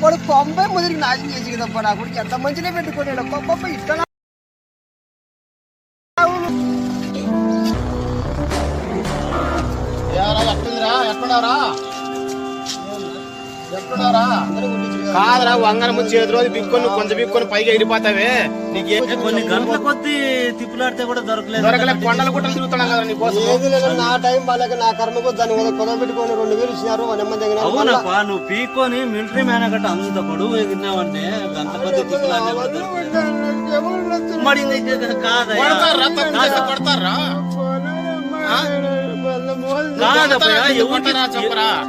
వాడు తొంభై ముదిరికి నాశనం చేసి కదప్ప నా కొడుకు ఎంత మంచిగా పెట్టుకున్నాడు పప్ప ఇట్లా ఎక్కడున్నారా కాదురా వంగన ముందు చేతి రోజు బిక్కొని కొంచెం బిక్కొని పైకి ఎగిరిపోతావే నీకు కొన్ని గంటల కొద్ది తిప్పులాడితే కూడా దొరకలేదు కొండల గుట్టలు తిరుగుతున్నాం కదా నీకోసం నా టైం బాగా నా కర్మకు దాన్ని కుదవ పెట్టుకొని 2000 ఇచ్చినారు నెమ్మది అవునప్పా నువ్వు పీక్కొని మిలిటరీ మ్యాన్ గట్ట అంత పొడుగు ఎగిరినావంటే గంట కొద్ది తిప్పులాడితే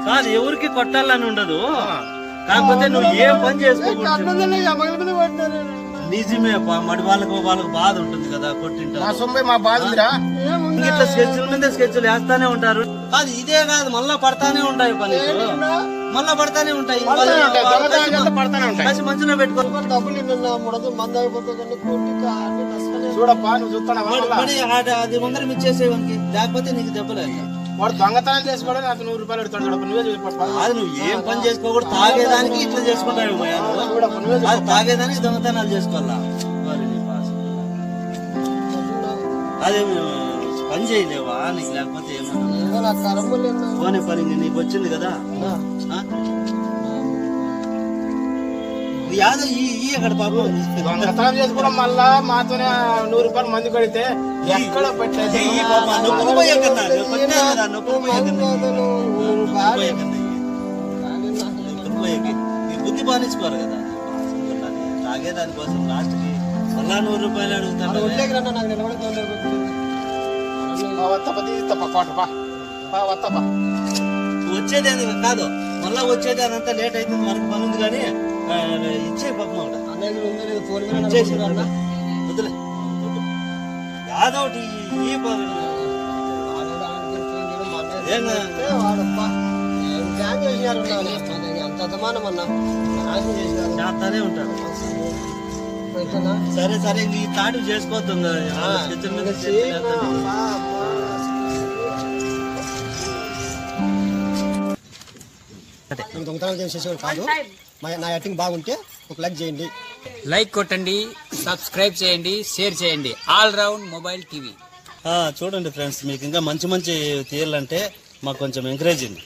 కాదు ఎవరికి కొట్టాలని ఉండదు కాకపోతే నువ్వు ఏం పని చేసుకోకూడదు నిజమే మడి వాళ్ళకు బాధ ఉంటుంది కదా కొట్టింటారు మా బాధ ఇట్లా స్కెచ్ల మీద స్కెచ్లు వేస్తానే ఉంటారు కాదు ఇదే కాదు మళ్ళా పడతానే ఉంటాయి పని మళ్ళా పడతానే ఉంటాయి మంచిగా పెట్టుకో చూడప్పా నువ్వు చూస్తాను అది ముందర మిచ్చేసేవానికి లేకపోతే నీకు దెబ్బలేదు వాడు దొంగతనం చేసుకోవడం నాకు 100 రూపాయలు పెడతాడు నువ్వే అది నువ్వు ఏం పని చేసుకోకూడదు తాగేదానికి ఇట్లా చేసుకుంటావు అది తాగేదానికి దొంగతనాలు చేసుకోవాలా అదే పని చేయలేవా నీకు లేకపోతే ఏమన్నా పోనీ పని నీకు వచ్చింది కదా యాదో ఈ అక్కడ పాపం దొంగతనం చేసుకోవడం మళ్ళా మాతోనే 100 రూపాయలు మంది కడితే ఎక్కడ పెట్టేది బుద్ధి బానించుకోరు కదా తాగేదాని కోసం లాస్ట్ కి మళ్ళా 100 రూపాయలు అడుగుతాను వచ్చేది కాదు మళ్ళా వచ్చేది అదంతా లేట్ అవుతుంది మనకు పని ఉంది కానీ ఇచ్చే పాపం వద్దులే యాదోటి చేస్తానే ఉంటాడు సరే సరే నీ తాటి చేసుకోవద్దు దొంగతనాలు చేసేవాడు కాదు నా యాక్టింగ్ బాగుంటే ఒక లైక్ చేయండి లైక్ కొట్టండి సబ్స్క్రైబ్ చేయండి షేర్ చేయండి ఆల్ రౌండ్ మొబైల్ టీవీ చూడండి ఫ్రెండ్స్ మీకు ఇంకా మంచి మంచి తీయాలంటే మాకు కొంచెం ఎంకరేజ్ చేయండి